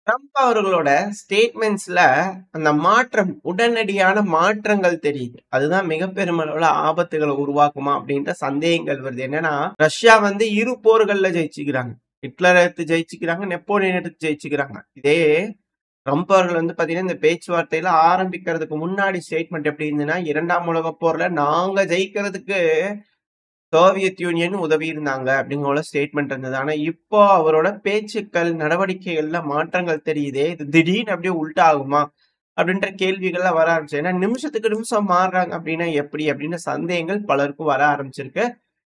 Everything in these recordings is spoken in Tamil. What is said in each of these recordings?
ட்ரம்ப் அவர்களோட ஸ்டேட்மெண்ட்ஸ்ல அந்த மாற்றம், உடனடியான மாற்றங்கள் தெரியுது. அதுதான் மிக பெருமளவுல ஆபத்துகளை உருவாக்குமா அப்படின்ற சந்தேகங்கள் வருது. என்னன்னா, ரஷ்யா வந்து இரு போர்கள்ல ஜெயிச்சுக்கிறாங்க. ஹிட்லரை எடுத்து ஜெயிச்சுக்கிறாங்க, நெப்போலியன் எடுத்து ஜெயிச்சுக்கிறாங்க. இதே ட்ரம்ப் அவர்கள் வந்து பாத்தீங்கன்னா, இந்த பேச்சுவார்த்தையில ஆரம்பிக்கிறதுக்கு முன்னாடி ஸ்டேட்மெண்ட் எப்படி இருந்ததுன்னா, 2ஆம் உலகப் போர்ல நாங்க ஜெயிக்கிறதுக்கு சோவியத் யூனியன் உதவி இருந்தாங்க அப்படிங்கிற ஸ்டேட்மெண்ட் இருந்தது. ஆனா இப்போ அவரோட பேச்சுக்கள், நடவடிக்கைகள்ல மாற்றங்கள் தெரியுதே. இது திடீர்னு அப்படியே உல்டா ஆகுமா? அப்படின்ற கேள்விகள்லாம் வர ஆரம்பிச்சு. ஏன்னா நிமிஷத்துக்கு நிமிஷம் மாறுறாங்க அப்படின்னா எப்படி? அப்படின்ற சந்தேகங்கள் பலருக்கும் வர ஆரம்பிச்சிருக்கு.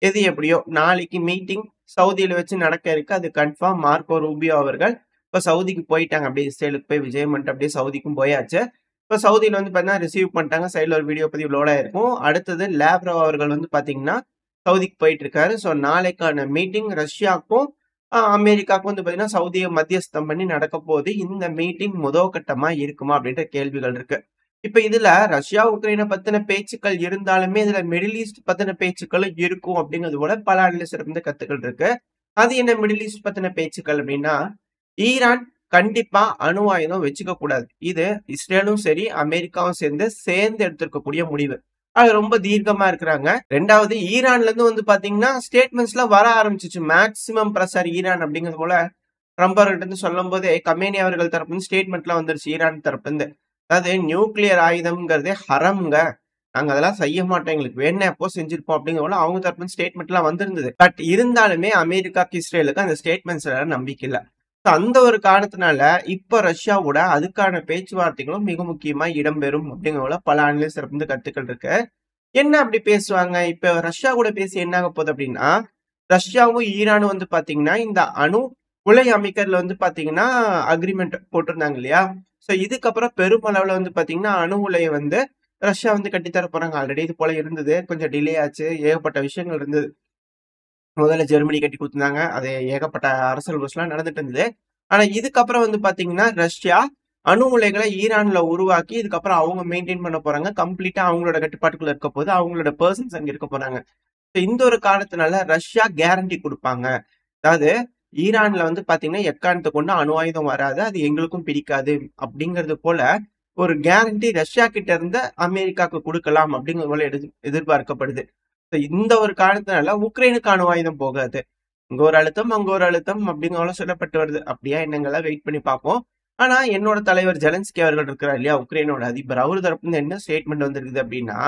எது எப்படியோ நாளைக்கு மீட்டிங் சவுதியில வச்சு நடக்க இருக்கு. அது கன்ஃபார்ம். மார்க்கோ ரூபியோ அவர்கள் இப்ப சவுதிக்கு போயிட்டாங்க. அப்படியே இஸ்ரேலுக்கு போய் விஜயம் பண்ணிட்டு அப்படியே சவுதிக்கும் போயாச்சு. இப்ப சவுதியில வந்து பார்த்தீங்கன்னா ரிசீவ் பண்ணிட்டாங்க. சைடுல ஒரு வீடியோ பதிவு லோட் ஆயிருக்கும். அடுத்தது லாவ்ரோவ் அவர்கள் வந்து பார்த்தீங்கன்னா சவுதிக்கு போயிட்டு இருக்காரு. ஸோ நாளைக்கான மீட்டிங் ரஷ்யாக்கும் அமெரிக்காவுக்கும் வந்து பார்த்தீங்கன்னா சவுதியை மத்தியஸ்தம் பண்ணி நடக்க போகுது. இந்த மீட்டிங் முதல் கட்டமா இருக்குமா அப்படின்ற கேள்விகள் இருக்கு. இப்ப இதுல ரஷ்யா உக்ரைனை பத்தின பேச்சுக்கள் இருந்தாலுமே இதுல மிடில் ஈஸ்ட் பத்தின பேச்சுக்களும் இருக்கும் அப்படிங்கிறது போல பல அனலிஸ்ட் இருந்து கத்துக்கள் இருக்கு. அது என்ன மிடில் ஈஸ்ட் பத்தின பேச்சுக்கள் அப்படின்னா, ஈரான் கண்டிப்பா அணு ஆயுதம் வச்சுக்க கூடாது. இது இஸ்ரேலும் சரி அமெரிக்காவும் சேர்ந்து எடுத்திருக்கக்கூடிய முடிவு. அது ரொம்ப தீர்க்கமா இருக்கிறாங்க. 2வது ஈரான்ல இருந்து வந்து பாத்தீங்கன்னா ஸ்டேட்மெண்ட்ஸ்ல வர ஆரம்பிச்சிச்சு. மேக்சிமம் பிரஷர் ஈரான் அப்படிங்கிறது போல ட்ரம்ப் அவர்கிட்ட இருந்து சொல்லும் போதே கமேனி அவர்கள் தரப்பு இருந்து ஸ்டேட்மெண்ட்லாம் வந்துருச்சு ஈரான் தரப்பு இருந்து. அதாவது நியூக்ளியர் ஆயுதம்ங்கிறதே ஹரம்ங்க. நாங்க அதெல்லாம் செய்ய மாட்டோம். எங்களுக்கு வேணா எப்போ செஞ்சிருப்போம் அப்படிங்கிற போல அவங்க தரப்பு ஸ்டேட்மெண்ட் எல்லாம் வந்திருந்தது. பட் இருந்தாலுமே அமெரிக்காக்கு இஸ்ரேலுக்கு அந்த ஸ்டேட்மெண்ட்ஸ் நம்பிக்கை இல்ல. அந்த ஒரு காரணத்தினால இப்ப ரஷ்யாவோட அதுக்கான பேச்சுவார்த்தைகளும் மிக முக்கியமா இடம்பெறும் அப்படிங்கிற போல பல அனலிஸ்ட் தரப்பு இருந்து கருத்துக்கள் இருக்கு. என்ன அப்படி பேசுவாங்க? இப்ப ரஷ்யா கூட பேசி என்ன ஆக போகுது அப்படின்னா, ரஷ்யாவும் ஈரானும் வந்து பாத்தீங்கன்னா, இந்த அணு உலை அமைக்கிறதுல வந்து பாத்தீங்கன்னா அக்ரிமெண்ட் போட்டிருந்தாங்க இல்லையா? சோ இதுக்கப்புறம் பெருமளவுல வந்து பாத்தீங்கன்னா, அணு உலையை வந்து ரஷ்யா வந்து கட்டித்தர போறாங்க. ஆல்ரெடி இது போல இருந்தது. கொஞ்சம் டிலே ஆச்சு. ஏகப்பட்ட விஷயங்கள் இருந்தது. முதல்ல ஜெர்மனி கட்டி குடுத்துருந்தாங்க. அது ஏகப்பட்ட அரசியல் உருசுலாம் நடந்துட்டு இருந்தது. ஆனா இதுக்கப்புறம் வந்து பாத்தீங்கன்னா, ரஷ்யா அணு உலைகளை ஈரான்ல உருவாக்கி, இதுக்கப்புறம் அவங்க மெயின்டெயின் பண்ண போறாங்க. கம்ப்ளீட்டா அவங்களோட கட்டுப்பாட்டுக்குள்ள இருக்க போது. அவங்களோட பெர்சன்ஸ் அங்க இருக்க போறாங்க. இந்த ஒரு காரணத்தினால ரஷ்யா கேரண்டி குடுப்பாங்க. அதாவது ஈரான்ல வந்து பாத்தீங்கன்னா, எக்காரணத்த கொண்டு அணு ஆயுதம் வராது. அது எங்களுக்கும் பிடிக்காது. அப்படிங்கிறது போல ஒரு கேரண்டி ரஷ்யா கிட்ட இருந்து அமெரிக்காக்கு குடுக்கலாம் அப்படிங்கிறது போல எதிர்பார்க்கப்படுது. இந்த ஒரு காரணத்தினால உக்ரைனுக்கு அணு ஆயுதம் போகாது. இங்க ஒரு அழுத்தம், அங்க ஒரு அழுத்தம் அப்படிங்கிற சொல்லப்பட்டு வருது. அப்படியா என்னங்கெல்லாம் வெயிட் பண்ணி பார்ப்போம். ஆனா என்னோட தலைவர் ஜெலன்ஸ்கி அவர்கள் இருக்கிறார் இல்லையா? உக்ரைனோட அதிபர். அவரு தரப்புல இருந்து என்ன ஸ்டேட்மெண்ட் வந்திருக்குது அப்படின்னா,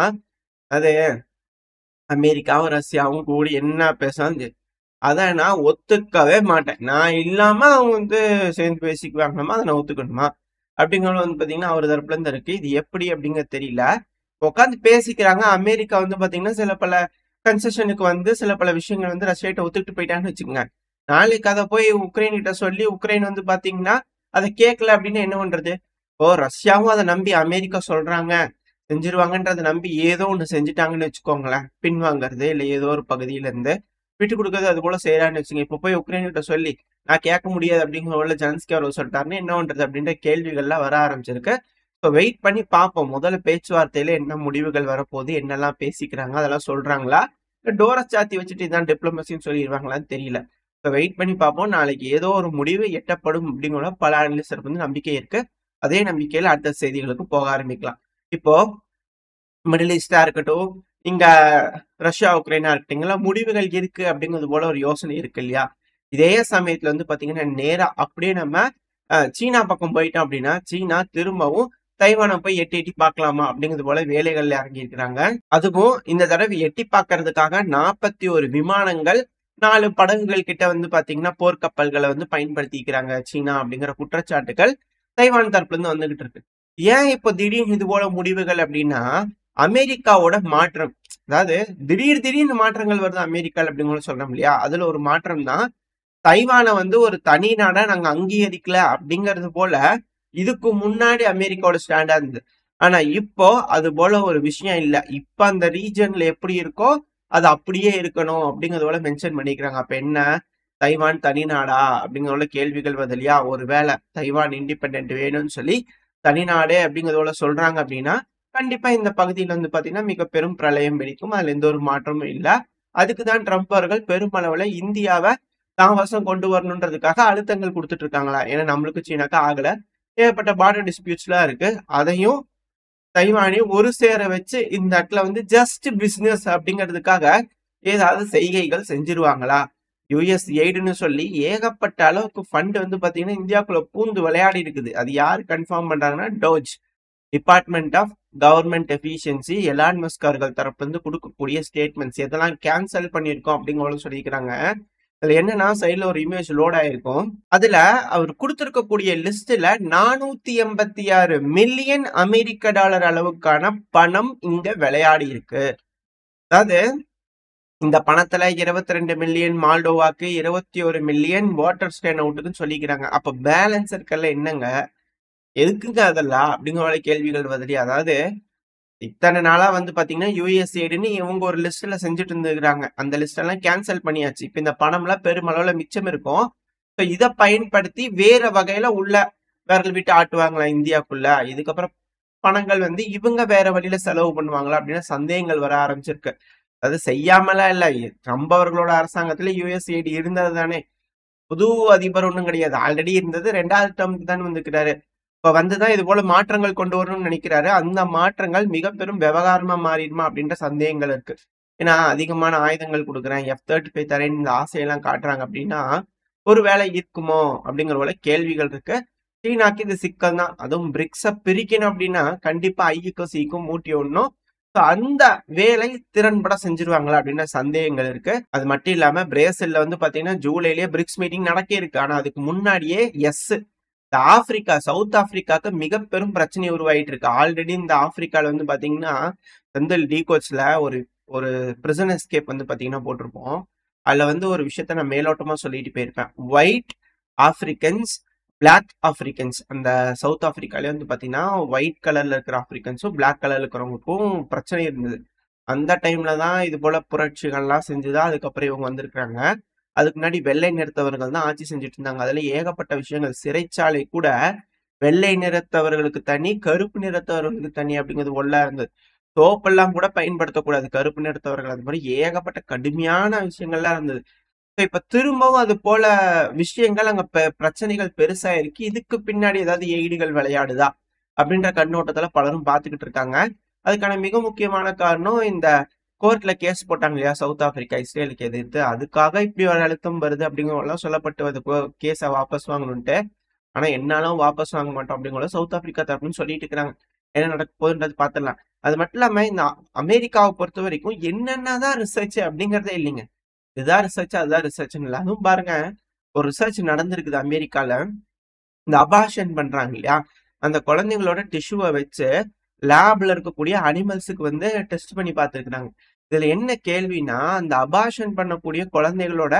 அது அமெரிக்காவும் ரஷ்யாவும் கூடி என்ன பேசாலும் சரி, அத நான் ஒத்துக்கவே மாட்டேன். நான் இல்லாம அவங்க வந்து சேர்ந்து பேசிக்குவாங்களாமா, அதை நான் ஒத்துக்கணுமா? அப்படிங்கிறது வந்து பாத்தீங்கன்னா அவர் தரப்புல இருந்து இருக்கு. இது எப்படி அப்படிங்கிறது தெரியல. உட்காந்து பேசிக்கிறாங்க. அமெரிக்கா வந்து பாத்தீங்கன்னா சில பல கன்செஷனுக்கு வந்து சில பல விஷயங்கள் வந்து ரஷ்யாட்ட ஒத்துக்கிட்டு போயிட்டாங்கன்னு வச்சுக்கோங்க. நாளைக்கு அதை போய் உக்ரைன் கிட்ட சொல்லி உக்ரைன் வந்து பாத்தீங்கன்னா அதை கேட்கல அப்படின்னு என்ன பண்றது? ஓ, ரஷ்யாவும் அதை நம்பி அமெரிக்கா சொல்றாங்க செஞ்சிருவாங்கன்றதை நம்பி ஏதோ ஒண்ணு செஞ்சுட்டாங்கன்னு வச்சுக்கோங்களேன். பின்வாங்கறது இல்ல ஏதோ ஒரு பகுதியில இருந்து விட்டு கொடுக்கறது அது போல செய்யறான்னு வச்சுங்க. இப்ப போய் உக்ரைன் கிட்ட சொல்லி நான் கேட்க முடியாது அப்படிங்கிற ஜெலன்ஸ்கி அவர் சொல்லிட்டாருன்னு என்ன பண்றது அப்படின்ற கேள்விகள்லாம் வர ஆரம்பிச்சிருக்கு. இப்போ வெயிட் பண்ணி பார்ப்போம். முதல்ல பேச்சுவார்த்தையில என்ன முடிவுகள் வரப்போகுது, என்னெல்லாம் பேசிக்கிறாங்க, அதெல்லாம் சொல்றாங்களா? டோரை சாத்தி வச்சுட்டு இதான் டிப்ளமசின்னு சொல்லிடுவாங்களான்னு தெரியல. இப்போ வெயிட் பண்ணி பார்ப்போம். நாளைக்கு ஏதோ ஒரு முடிவு எட்டப்படும் அப்படிங்கிற பல அனலிஸ்டர் வந்து நம்பிக்கை இருக்கு. அதே நம்பிக்கையில அடுத்த செய்திகளுக்கு போக ஆரம்பிக்கலாம். இப்போ மிடில் ஈஸ்டா இருக்கட்டும், இங்க ரஷ்யா உக்ரைனா இருக்கட்டுங்களா, முடிவுகள் இருக்கு அப்படிங்கிறது போல ஒரு யோசனை இருக்கு இல்லையா? இதே சமயத்துல வந்து பாத்தீங்கன்னா நேரா அப்படியே நம்ம சீனா பக்கம் போயிட்டோம் அப்படின்னா, சீனா திரும்பவும் தைவானை போய் எட்டி எட்டி பார்க்கலாமா அப்படிங்கிறது போல வேலைகள்ல இறங்கி இருக்கிறாங்க. அதுவும் இந்த தடவை எட்டி பார்க்கறதுக்காக 41 விமானங்கள் 4 படகுகள் கிட்ட வந்து பாத்தீங்கன்னா போர்க்கப்பல்களை வந்து பயன்படுத்திக்கிறாங்க சீனா அப்படிங்கிற குற்றச்சாட்டுகள் தைவான் தரப்புல இருந்து வந்துகிட்டு இருக்கு. ஏன் இப்போ திடீர்னு இது போல முடிவுகள் அப்படின்னா, அமெரிக்காவோட மாற்றம். அதாவது திடீர்னு மாற்றங்கள் வருது அமெரிக்கால அப்படிங்கிற சொல்றோம் இல்லையா? அதுல ஒரு மாற்றம் தான் தைவானை வந்து ஒரு தனி நாடா நாங்க அங்கீகரிக்கல அப்படிங்கிறது போல இதுக்கு முன்னாடி அமெரிக்காவோட ஸ்டாண்டா இருந்தது. ஆனா இப்போ அது போல ஒரு விஷயம் இல்ல. இப்ப அந்த ரீஜன்ல எப்படி இருக்கோ அது அப்படியே இருக்கணும் அப்படிங்கறது போல மென்ஷன் பண்ணிக்கிறாங்க. அப்ப என்ன, தைவான் தனி நாடா அப்படிங்கிற கேள்விகள் வருது இல்லையா? ஒருவேளை தைவான் இண்டிபெண்டன்ட் வேணும்னு சொல்லி தனிநாடு அப்படிங்கிறதோட சொல்றாங்க அப்படின்னா கண்டிப்பா இந்த பகுதியில வந்து பாத்தீங்கன்னா மிக பெரும் பிரளயம் வெடிக்கும். அதுல எந்த ஒரு மாற்றமும் இல்ல. அதுக்குதான் ட்ரம்ப் அவர்கள் பெருமளவுல இந்தியாவை தான் வசம் கொண்டு வரணுன்றதுக்காக அழுத்தங்கள் கொடுத்துட்டு இருக்காங்களா? ஏன்னா நம்மளுக்கும் சீனாக்கு ஆகல. ஏகப்பட்ட பார்டர் டிஸ்பியூட்ஸ்லாம் இருக்கு. அதையும் தைவானையும் ஒரு சேர வச்சு இந்த இடத்துல வந்து ஜஸ்ட் பிசினஸ் அப்படிங்கிறதுக்காக ஏதாவது செய்கைகள் செஞ்சிருவாங்களா? யுஎஸ் எய்டுன்னு சொல்லி ஏகப்பட்ட அளவுக்கு ஃபண்ட் வந்து பாத்தீங்கன்னா இந்தியாவுக்குள்ள பூந்து விளையாடி இருக்குது. அது யாரு கன்ஃபார்ம் பண்றாங்கன்னா DOGE, department of government efficiency, Elon Musk அவர்கள் தரப்பு வந்து கொடுக்கக்கூடிய ஸ்டேட்மெண்ட்ஸ் எதெல்லாம் கேன்சல் பண்ணியிருக்கோம் அப்படிங்கிறத சொல்லிக்கிறாங்க. அதுல என்னன்னா சைட்ல ஒரு இமேஜ் லோட் ஆயிருக்கும். அதுல அவர் கொடுத்திருக்கக்கூடிய லிஸ்ட்ல 486 மில்லியன் அமெரிக்க டாலர் அளவுக்கான பணம் இங்க விளையாடி இருக்கு. அதாவது இந்த பணத்துல 22 மில்லியன் மால்டோவாக்கு, 21 மில்லியன் வாட்டர் ஸ்டேன் அவுட்டுக்குன்னு சொல்லிக்கிறாங்க. அப்ப பேலன்ஸ் இருக்கல என்னங்க, எதுக்குங்க அதெல்லாம் அப்படிங்கிற கேள்விகள் வருது. அதாவது இத்தனை நாளா வந்து பாத்தீங்கன்னா யுஎஸ்ஏடுன்னு இவங்க ஒரு லிஸ்ட்ல செஞ்சுட்டு இருந்துக்கிறாங்க. அந்த லிஸ்ட் எல்லாம் கேன்சல் பண்ணியாச்சு. இப்ப இந்த பணம்லாம் பெருமளவுல மிச்சம் இருக்கும். இதை பயன்படுத்தி வேற வகையில உள்ள விரல் விட்டு ஆட்டுவாங்களா இந்தியாக்குள்ள? இதுக்கப்புறம் பணங்கள் வந்து இவங்க வேற வழியில செலவு பண்ணுவாங்களா அப்படின்னு சந்தேகங்கள் வர ஆரம்பிச்சிருக்கு. அது செய்யாமலாம் இல்ல, ட்ரம்ப் அவர்களோட அரசாங்கத்துல யுஎஸ்ஏடி இருந்தது தானே, புது அதிபர் ஒன்றும் கிடையாது, ஆல்ரெடி இருந்தது. 2வது டேர்முக்கு தான் வந்துக்கிறாரு. இப்ப வந்துதான் இது போல மாற்றங்கள் கொண்டு வரணும்னு நினைக்கிறாரு. அந்த மாற்றங்கள் மிக பெரும் விவகாரமா மாறிடுமா அப்படின்ற சந்தேகங்கள் இருக்கு. ஏன்னா அதிகமான ஆயுதங்கள் கொடுக்குறேன், F-35 தரேன்னு இந்த ஆசையெல்லாம் காட்டுறாங்க அப்படின்னா ஒரு வேலை இருக்குமோ அப்படிங்கிற போல கேள்விகள் இருக்கு. சீனாக்கு இது சிக்கல் தான். அதுவும் பிரிக்ஸ பிரிக்கணும் அப்படின்னா கண்டிப்பா ஐக்கும் சிக்கும் மூட்டி விடணும். அந்த வேலை திறன்பட செஞ்சிருவாங்களா அப்படின்ற சந்தேகங்கள் இருக்கு. அது மட்டும் இல்லாம பிரேசில்ல வந்து பாத்தீங்கன்னா ஜூலைலயே பிரிக்ஸ் மீட்டிங் நடக்க இருக்கு. ஆனா அதுக்கு முன்னாடியே இந்த ஆப்பிரிக்கா, சவுத் ஆப்பிரிக்காவுக்கு மிக பெரும் பிரச்சனை உருவாயிட்டு இருக்கு. ஆல்ரெடி இந்த ஆப்பிரிக்கால வந்து பாத்தீங்கன்னா செந்தில் டிகோச்ல ஒரு ஒரு பிரிசன் எஸ்கேப் வந்து பாத்தீங்கன்னா போட்டிருப்போம். அதுல வந்து ஒரு விஷயத்த நான் மேலோட்டமா சொல்லிட்டு போயிருப்பேன். ஒயிட் ஆப்பிரிக்கன்ஸ், பிளாக் ஆப்பிரிக்கன்ஸ், அந்த சவுத் ஆப்பிரிக்காலே வந்து பாத்தீங்கன்னா ஒயிட் கலர்ல இருக்கிற ஆப்பிரிக்கன்ஸும் பிளாக் கலர்ல இருக்கிறவங்களுக்கும் பிரச்சனை இருந்தது. அந்த டைம்ல தான் இது போல புரட்சிகள்லாம் செஞ்சுதான் அதுக்கப்புறம் இவங்க வந்திருக்கிறாங்க. அதுக்கு முன்னாடி வெள்ளை நிறத்தவர்கள் தான் ஆட்சி செஞ்சுட்டு இருந்தாங்க. அதுல ஏகப்பட்ட விஷயங்கள், சிறைச்சாலை கூட வெள்ளை நிறத்தவர்களுக்கு தனி, கருப்பு நிறத்தவர்களுக்கு தனி அப்படிங்கிறது ஒல்லா இருந்தது. சோப்பெல்லாம் கூட பயன்படுத்தக்கூடாது கருப்பு நிறத்தவர்கள், அது மாதிரி ஏகப்பட்ட கடுமையான விஷயங்கள்லாம் இருந்தது. இப்ப திரும்பவும் அது போல விஷயங்கள் அங்க பிரச்சனைகள் பெருசா இருக்கு. இதுக்கு பின்னாடி ஏதாவது எய்டுகள் விளையாடுதா அப்படின்ற கண்ணோட்டத்துல பலரும் பார்த்துக்கிட்டு இருக்காங்க. அதுக்கான மிக முக்கியமான காரணம் இந்த கோர்ட்ல கேஸ் போட்டாங்க இல்லையா சவுத் ஆப்பிரிக்கா இஸ்ரேலுக்கு எதிர்த்து, அதுக்காக இப்படி ஒரு அழுத்தம் வருது அப்படிங்கிறதெல்லாம் சொல்லப்பட்டு வருது கேஸை வாபஸ் வாங்கணும்ட்டு. ஆனா என்னாலும் வாபஸ் வாங்க மாட்டோம் அப்படிங்கிற சவுத் ஆப்பிரிக்கா தரப்புன்னு சொல்லிட்டு இருக்கிறாங்க. என்ன நடக்க போகுதுன்றது பாத்துடலாம். அது மட்டும் இல்லாம இந்த அமெரிக்காவை பொறுத்த வரைக்கும் என்னென்னதான் ரிசர்ச் அப்படிங்கறதே இல்லைங்க. இதுதான் ரிசர்ச் அதுதான் ரிசர்ச்னு இல்லை. அதுவும் பாருங்க, ஒரு ரிசர்ச் நடந்திருக்குது அமெரிக்கால. இந்த அபார்ஷன் பண்றாங்க இல்லையா, அந்த குழந்தைங்களோட டிஷ்யூவை வச்சு லேப்ல இருக்கக்கூடிய அனிமல்ஸுக்கு வந்து டெஸ்ட் பண்ணி பார்த்துருக்குறாங்க. இதுல என்ன கேள்வினா, அந்த அபார்ஷன் பண்ணக்கூடிய குழந்தைகளோட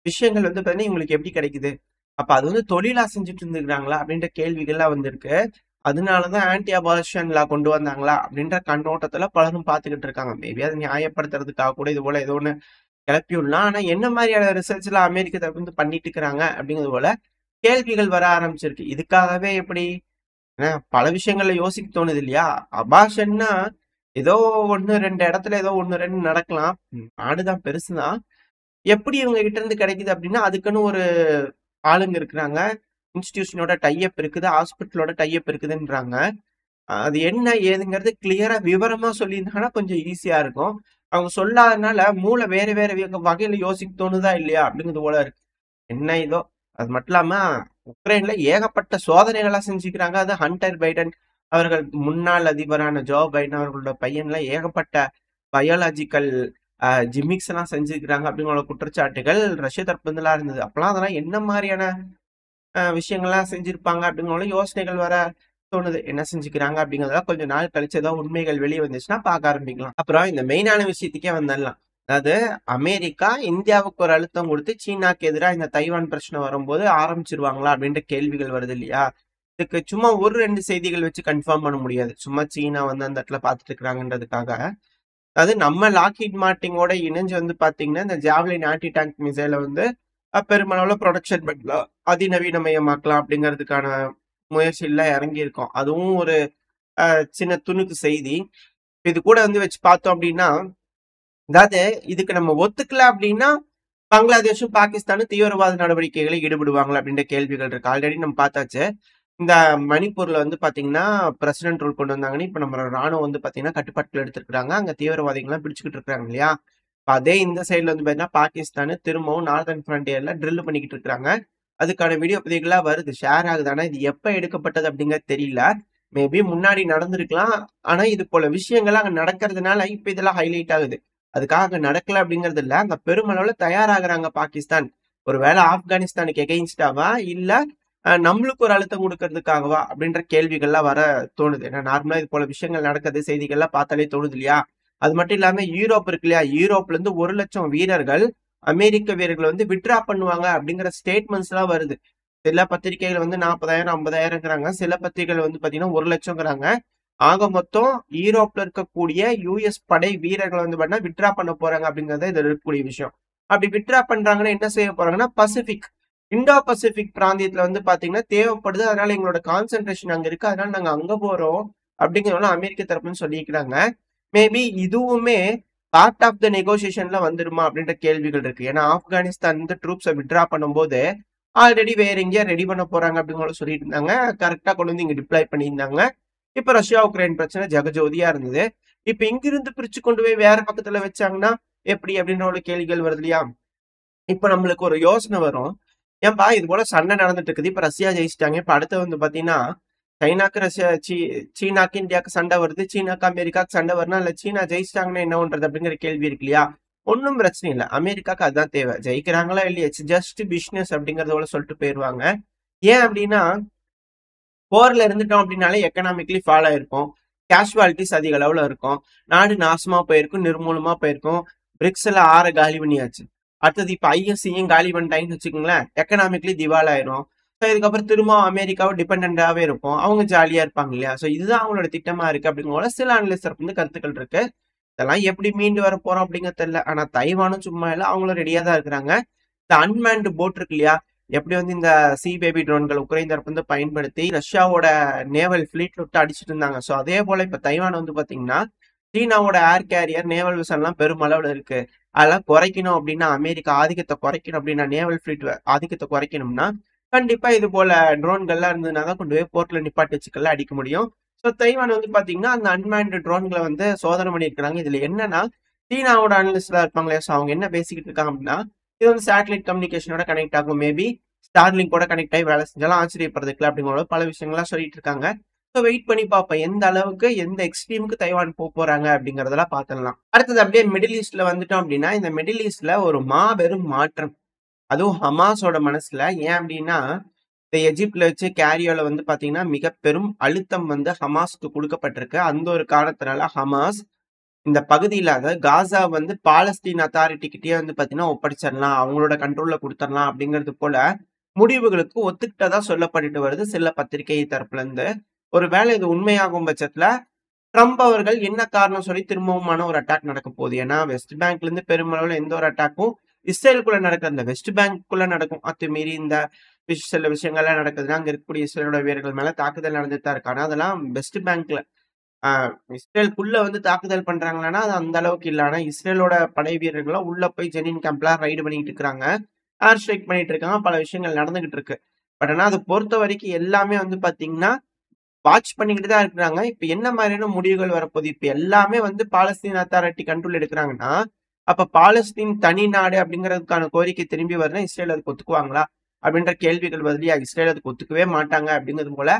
விஷயங்கள் வந்து பாத்தீங்கன்னா இவங்களுக்கு எப்படி கிடைக்குது, அப்ப அது வந்து தொழிலா செஞ்சுட்டு இருந்துக்கிறாங்களா அப்படின்ற கேள்விகள்லாம் வந்திருக்கு. அதனாலதான் ஆன்டி அபார்ஷன் லா கொண்டு வந்தாங்களா அப்படின்ற கண்ணோட்டத்துல பலரும் பார்த்துக்கிட்டு இருக்காங்க. மேபி அதை நியாயப்படுத்துறதுக்காக கூட இது போல ஏதோ ஒண்ணு கிளப்பி விடலாம். ஆனா என்ன மாதிரியான ரிசர்ச் எல்லாம் அமெரிக்க தரப்பு வந்து பண்ணிட்டு இருக்கிறாங்க அப்படிங்கிறது போல கேள்விகள் வர ஆரம்பிச்சிருக்கு. இதுக்காகவே எப்படி பல விஷயங்கள்ல யோசிக்க தோணுது இல்லையா? அபார்ஷன்னா ஏதோ 1-2 இடத்துல ஏதோ 1-2 நடக்கலாம். நாடுதான் பெருசுதான். எப்படி இவங்க கிட்ட இருந்து கிடைக்குது அப்படின்னா அதுக்குன்னு ஒரு ஆளுங்க இருக்கிறாங்க, இன்ஸ்டிடியூஷனோட டைப் இருக்குது, ஹாஸ்பிட்டலோட டைப் இருக்குதுன்றாங்க. அது என்ன ஏதுங்கிறது கிளியரா விவரமா சொல்லியிருந்தாங்கன்னா கொஞ்சம் ஈஸியா இருக்கும். அவங்க சொல்லாதனால மூளை வேற வேற வகையில யோசிக்க தோணுதா இல்லையா அப்படிங்கிறது போல இருக்கு. என்ன இதோ. அது மட்டும் இல்லாம உக்ரைன்ல ஏகப்பட்ட சோதனைகளா செஞ்சுக்கிறாங்க. அது ஹண்டர் பைடன் அவர்கள் முன்னாள் அதிபரான ஜோ பைடன் அவர்களோட பையன்ல ஏகப்பட்ட பயாலஜிக்கல் ஜிமிக்ஸ் எல்லாம் செஞ்சுக்கிறாங்க அப்படிங்கிற குற்றச்சாட்டுகள் ரஷ்ய தரப்புலாம் இருந்தது. அப்பெல்லாம் அதெல்லாம் என்ன மாதிரியான விஷயங்கள்லாம் செஞ்சிருப்பாங்க அப்படிங்கிற யோசனைகள் வர தோணுது. என்ன செஞ்சுக்கிறாங்க அப்படிங்கறதெல்லாம் கொஞ்சம் நாள் கழிச்சு ஏதாவது உண்மைகள் வெளியே வந்துச்சுன்னா பார்க்க ஆரம்பிக்கலாம். அப்புறம் இந்த மெயினான விஷயத்துக்கே வந்துடலாம். அதாவது அமெரிக்கா இந்தியாவுக்கு ஒரு அழுத்தம் கொடுத்து சீனாக்கு எதிராக இந்த தைவான் பிரச்சனை வரும்போது ஆரம்பிச்சிருவாங்களா அப்படின்ற கேள்விகள் வருது இல்லையா? இதுக்கு சும்மா 1-2 செய்திகள் வச்சு கன்ஃபார்ம் பண்ண முடியாது. சும்மா சீனா வந்து அந்த இடத்துல பார்த்துட்டு இருக்கிறாங்கன்றதுக்காக. அதாவது நம்ம லாக்ஹீட் மார்ட்டினோட இணைஞ்சு வந்து பாத்தீங்கன்னா இந்த ஜாவ்லின் ஆன்டி டேங்க் மிசைலை வந்து பெருமளவுல ப்ரொடக்ஷன் பண்ணலாம், அதிநவீனமயமாக்கலாம் அப்படிங்கிறதுக்கான முயற்சியில இறங்கி இருக்கோம். அதுவும் ஒரு சின்ன துணுக்கு செய்தி. இது கூட வந்து வச்சு பார்த்தோம் அப்படின்னா, அதாவது இதுக்கு நம்ம ஒத்துக்கல அப்படின்னா பங்களாதேஷும் பாகிஸ்தானும் தீவிரவாத நடவடிக்கைகளில் ஈடுபடுவாங்களா அப்படின்ற கேள்விகள் இருக்கு. ஆல்ரெடி நம்ம பார்த்தாச்சு. இந்த மணிப்பூர்ல வந்து பாத்தீங்கன்னா பிரசிடென்ட் ரூல் கொண்டு வந்தாங்கன்னு இப்ப நம்ம ராணுவம் வந்து பாத்தீங்கன்னா கட்டுப்பாட்டுல எடுத்திருக்காங்க. அங்க தீவிரவாதிகள்லாம் பிடிச்சுக்கிட்டு இருக்காங்க இல்லையா? அதே இந்த சைடுல வந்து பாத்தீங்கன்னா பாகிஸ்தான் திரும்பவும் நார்தர்ன் ஃப்ரண்டியர்ல ட்ரில் பண்ணிக்கிட்டு இருக்காங்க. அதுக்கான வீடியோ பதிவுகளா வருது, ஷேர் ஆகுது. ஆனா இது எப்ப எடுக்கப்பட்டது அப்படிங்கிறது தெரியல. மேபி முன்னாடி நடந்திருக்கலாம். ஆனா இது போல விஷயங்கள் அங்க நடக்கிறதுனால இப்ப இதெல்லாம் ஹைலைட் ஆகுது. அதுக்காக அங்க நடக்கல அப்படிங்கிறது இல்ல. அங்க பெருமளவுல தயாராகிறாங்க பாகிஸ்தான். ஒருவேளை ஆப்கானிஸ்தானுக்கு எகெயின்ஸ்டாவா இல்ல நம்மளுக்கு ஒரு அழுத்தம் கொடுக்கறதுக்காகவா அப்படின்ற கேள்விகள்லாம் வர தோணுது. ஏன்னா நார்மலா இது போல விஷயங்கள் நடக்குது, செய்திகள்லாம் பார்த்தாலே தோணுது இல்லையா? அது மட்டும் இல்லாம யூரோப் இருக்கு இல்லையா? யூரோப்ல இருந்து 1,00,000 வீரர்கள் அமெரிக்க வீரர்கள் வந்து விட்ரா பண்ணுவாங்க அப்படிங்கிற ஸ்டேட்மெண்ட்ஸ் எல்லாம் வருது. சில பத்திரிகைகள் வந்து 40,000 50,000ங்கிறாங்க. சில பத்திரிகைகள் வந்து பாத்தீங்கன்னா 1,00,000ங்கிறாங்க. ஆக மொத்தம் யூரோப்ல இருக்கக்கூடிய யுஎஸ் படை வீரர்கள் வந்து பாத்தீங்கன்னா விட்ரா பண்ண போறாங்க அப்படிங்கறது இதுல இருக்கக்கூடிய விஷயம். அப்படி விட்ரா பண்றாங்கன்னா என்ன செய்ய போறாங்கன்னா பசிபிக் இந்தோ பசிபிக் பிராந்தியத்துல வந்து பாத்தீங்கன்னா தேவைப்படுது. அதனால எங்களோட கான்சென்ட்ரேஷன் அங்க இருக்கு. அதனால நாங்க அங்க போறோம் அப்படிங்கிறத அமெரிக்க தரப்புன்னு சொல்லிக்கிறாங்க. மேபி இதுவுமே பார்ட் ஆஃப் த நெகோசியேஷன்ல வந்துருமா அப்படின்ற கேள்விகள் இருக்கு. ஏன்னா ஆப்கானிஸ்தான் இந்த ட்ரூப்ஸை விட்ரா பண்ணும்போது ஆல்ரெடி வேற எங்கேயா ரெடி பண்ண போறாங்க அப்படின்னு சொல்லிட்டு இருந்தாங்க. கரெக்டா கொண்டு வந்து இங்க டிப்ளாய் பண்ணியிருந்தாங்க. இப்ப ரஷ்யா உக்ரைன் பிரச்சனை ஜெகஜோதியா இருந்தது. இப்ப இங்கிருந்து பிரிச்சு கொண்டு போய் வேற பக்கத்துல வச்சாங்கன்னா எப்படி அப்படின்ற ஒரு கேள்விகள் வருது இல்லையா? இப்ப நம்மளுக்கு ஒரு யோசனை வரும். ஏன்பா இது போல சண்டை நடந்துட்டு இருக்குது. இப்ப ரஷ்யா ஜெயிச்சிட்டாங்க. இப்ப அடுத்து வந்து பாத்தீங்கன்னா சைனாக்கு ரஷ்யா சீனாக்கு இந்தியாவுக்கு சண்டை வருது. சீனாக்கு அமெரிக்காவுக்கு சண்டை வரணும். இல்ல சீனா ஜெயிச்சிட்டாங்கன்னா என்ன பண்றது அப்படிங்கிற கேள்வி இருக்கு இல்லையா? ஒன்னும் பிரச்சனை இல்லை. அமெரிக்காக்கு அதுதான் தேவை. ஜெயிக்கிறாங்களா இல்லையா, ஜஸ்ட் பிசினஸ் அப்படிங்கறத சொல்லிட்டு போயிருவாங்க. ஏன் அப்படின்னா போர்ல இருந்துட்டோம் அப்படின்னாலே எக்கனாமிக்கலி ஃபால் ஆயிருக்கும். கேஷுவாலிட்டிஸ் அதிக அளவுல இருக்கும். நாடு நாசமா போயிருக்கும், நிர்மூலமா போயிருக்கும். பிரிக்ஸ்ல 6 காலி பண்ணியாச்சு. அடுத்தது இப்ப ஐஎஸ்சியும் காலி பண்ணிட்டாங்கன்னு வச்சுக்கோங்களேன். எக்கனாமிக்கலி திவால் ஆயிரும். ஸோ இதுக்கப்புறம் திரும்ப அமெரிக்காவை டிபெண்டாவே இருக்கும். அவங்க ஜாலியா இருப்பாங்க இல்லையா? ஸோ இதுதான் அவங்களோட திட்டமா இருக்கு அப்படிங்கிற சில அனலிஸ்டர் வந்து கருத்துக்கள் இருக்கு. இதெல்லாம் எப்படி மீண்டு வர போறோம் அப்படிங்கிறது தெரியல. ஆனா தைவானும் சும்மா இல்லை, அவங்களும் ரெடியா தான் இருக்கிறாங்க. இந்த அன்மேன்டு போட் இருக்கு இல்லையா? எப்படி வந்து இந்த சி பேபி ட்ரோன்கள் உக்ரைன் தரப்பு வந்து பயன்படுத்தி ரஷ்யாவோட நேவல் ஃபிளீட் விட்டு அடிச்சிட்டு இருந்தாங்க. ஸோ அதே போல இப்ப தைவான் வந்து பாத்தீங்கன்னா சீனாவோட ஏர் கேரியர் நேவல் விசன் எல்லாம் பெருமளவுல இருக்கு. அதெல்லாம் குறைக்கணும் அப்படின்னா, அமெரிக்கா ஆதிக்கத்தை குறைக்கணும் அப்படின்னா, நேவல் ஃபிளீட் ஆதிக்கத்தை குறைக்கணும்னா கண்டிப்பா இது போல ட்ரோன்கள்லாம் இருந்ததுனா தான் கொண்டு போய் போர்ட்ல நிப்பாட்டி வச்சுக்கல அடிக்க முடியும். ஸோ தைவான் வந்து பாத்தீங்கன்னா அந்த அன்மேன்டு ட்ரோன்களை வந்து சோதனை பண்ணியிருக்கிறாங்க. இதுல என்னன்னா சீனாவோட அனலிஸ்டா இருப்பாங்களே, ஸோ அவங்க என்ன பேசிக்கிட்டு இருக்காங்க அப்படின்னா இது வந்து சேட்டலைட் கம்யூனிகேஷனோட கனெக்ட் ஆகும். மேபி ஸ்டார்லிங்க் கூட கனெக்ட் ஆகி வேலை செஞ்சாலும் ஆச்சரியப்படுறதுக்கு அப்படிங்கிற பல விஷயங்கள்லாம் சொல்லிட்டு இருக்காங்க. ஸோ வெயிட் பண்ணி பார்ப்போம் எந்த அளவுக்கு எந்த எக்ஸ்ட்ரீமுக்கு தைவான் போறாங்க அப்படிங்கறதெல்லாம் பார்த்துடலாம். அடுத்தது அப்படியே மிடில் ஈஸ்ட்ல வந்துட்டோம் அப்படின்னா இந்த மிடில் ஈஸ்ட்ல ஒரு மாபெரும் மாற்றம், அதுவும் ஹமாஸோட மனசுல. ஏன் அப்படின்னா இந்த எஜிப்ட்ல வச்சு கேரியோல வந்து பாத்தீங்கன்னா மிக பெரும் அழுத்தம் வந்து ஹமாஸ்க்கு கொடுக்கப்பட்டிருக்கு. அந்த ஒரு காரணத்தினால ஹமாஸ் இந்த பகுதியில அதாவது காசா வந்து பாலஸ்தீன் அத்தாரிட்டி கிட்டே வந்து பாத்தீங்கன்னா ஒப்படைச்சிடலாம், அவங்களோட கண்ட்ரோல்ல கொடுத்துடலாம் அப்படிங்கிறது போல முடிவுகளுக்கு ஒத்துக்கிட்டதா சொல்லப்பட்டுட்டு வருது சில பத்திரிகை தரப்புல இருந்து. ஒருவேளை இது உண்மையாகும் பட்சத்துல ட்ரம்ப் அவர்கள் என்ன காரணம் சொல்லி திரும்பவுமான ஒரு அட்டாக் நடக்க போகுது. ஏன்னா வெஸ்ட் பேங்க்ல இருந்து பெருமளவுல எந்த ஒரு அட்டாக்கும் இஸ்ரேலுக்குள்ள நடக்கிறதுல வெஸ்ட் பேங்க்குள்ள நடக்கும். அத்துமீறி இந்த சில விஷயங்கள்லாம் நடக்குதுன்னா அங்க இருக்கக்கூடிய இஸ்ரேலோட வீரர்கள் மேல தாக்குதல் நடந்துட்டு தான் இருக்கு. ஆனா அதெல்லாம் வெஸ்ட் பேங்க்ல இஸ்ரேலுக்குள்ள வந்து தாக்குதல் பண்றாங்களான்னா அது அந்த அளவுக்கு இல்ல. ஆனா இஸ்ரேலோட படை வீரர்களும் உள்ள போய் ஜெனின் கேம்ப்லாம் ரைடு பண்ணிட்டு இருக்காங்க, ஏர் ஸ்ட்ரைக் பண்ணிட்டு இருக்காங்க, பல விஷயங்கள் நடந்துகிட்டு இருக்கு. பட் ஆனா அதை பொறுத்த வரைக்கும் எல்லாமே வந்து பாத்தீங்கன்னா வாட்ச் பண்ணிக்கிட்டு தான் இருக்கிறாங்க. இப்ப என்ன மாதிரியான முடிவுகள் வரப்போகுது? இப்ப எல்லாமே வந்து பாலஸ்தீன் அத்தாரிட்டி கண்ட்ரோல் எடுக்கிறாங்கன்னா அப்ப பாலஸ்தீன் தனி நாடு அப்படிங்கிறதுக்கான கோரிக்கை திரும்பி வருதுன்னா இஸ்ரேல் அதுக்கு ஒத்துக்குவாங்களா அப்படின்ற கேள்விகள் வருது. இஸ்ரேல் அதுக்கு ஒத்துக்கவே மாட்டாங்க அப்படிங்கிறது போல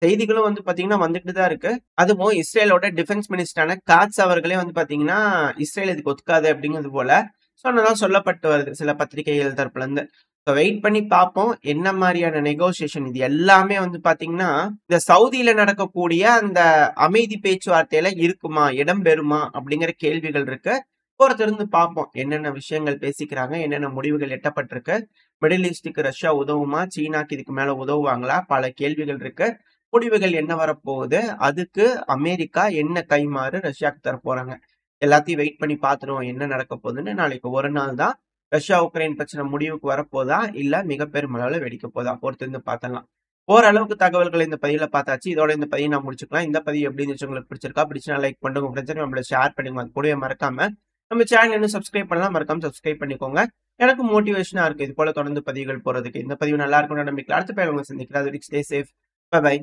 செய்திகளும் வந்து பாத்தீங்கன்னா வந்துட்டு தான் இருக்கு. அதுவும் இஸ்ரேலோட டிஃபென்ஸ் மினிஸ்டரான காட்ஸ் அவர்களே வந்து பாத்தீங்கன்னா இஸ்ரேல் இதுக்கு ஒத்துக்காது அப்படிங்கிறது போல சொன்னதான் சொல்லப்பட்டு வருது சில பத்திரிகைகள் தரப்புல இருந்து. வெயிட் பண்ணி பார்ப்போம் என்ன மாதிரியான நெகோசியேஷன். இது எல்லாமே வந்து பாத்தீங்கன்னா இந்த சவுதியில நடக்கக்கூடிய அந்த அமைதி பேச்சுவார்த்தையில இருக்குமா, இடம்பெறுமா அப்படிங்கிற கேள்விகள் இருக்கு. பொறுத்திருந்து பார்ப்போம் என்னென்ன விஷயங்கள் பேசிக்கிறாங்க, என்னென்ன முடிவுகள் எட்டப்பட்டிருக்கு. மிடில் ஈஸ்டுக்கு ரஷ்யா உதவுமா, சீனாக்கு இதுக்கு மேல உதவுவாங்களா, பல கேள்விகள் இருக்கு. முடிவுகள் என்ன வரப்போகுது, அதுக்கு அமெரிக்கா என்ன கைமாறு ரஷ்யாவுக்கு தர போறாங்க, எல்லாத்தையும் வெயிட் பண்ணி பார்த்துருவோம் என்ன நடக்க போகுதுன்னு. நாளைக்கு ஒரு நாள் தான் ரஷ்யா உக்ரைன் பிரச்சனை முடிவுக்கு வரப்போதா இல்ல மிக பெருமளவுல வெடிக்க போதா பொறுத்திருந்து பார்த்தலாம். ஓரளவுக்கு தகவல்கள் இந்த பதிவுல பார்த்தாச்சு. இதோட இந்த பதிவு நான் முடிச்சுக்கலாம். இந்த பதிவு எப்படி இருந்துச்சு, உங்களுக்கு பிடிச்சிருக்கா? பிடிச்சா லைக் பண்ணுங்க, ஃப்ரெண்ட்ஸ் நம்மள ஷேர் பண்ணுங்க. அது கூடவே மறக்காம நம்ம சேனல் இன்னும் சப்ஸ்கிரைப் பண்ணலாம், மறக்காம சப்ஸ்கிரைப் பண்ணிக்கோங்க. எனக்கு மோட்டிவேஷனா இருக்கு இது போல தொடர்ந்து பதிவுகள் போறதுக்கு. இந்த பதிவு நல்லா இருக்கும்னு நம்பிக்கையில அடுத்த பதிவுல உங்களை சந்திக்கிறேன். அது வரைக்கும் ஸ்டே சேஃப். By by.